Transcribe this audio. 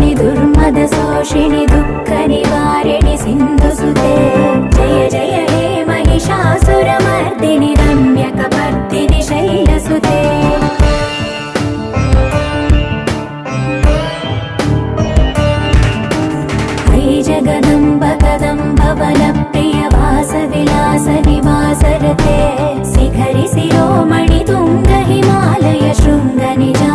नाशिनि दुर्मदशोषिणि दुःखनिवारिणि सिन्धुसुते जय जय हे महिषासुरमर्दिनि रम्यकपर्दिनि शैलसुते जगदम्ब कदम्ब वनप्रिय वासविलास निवासरते शिखरि शिरोमणि तुङ्ग हिमालय शृङ्ग निज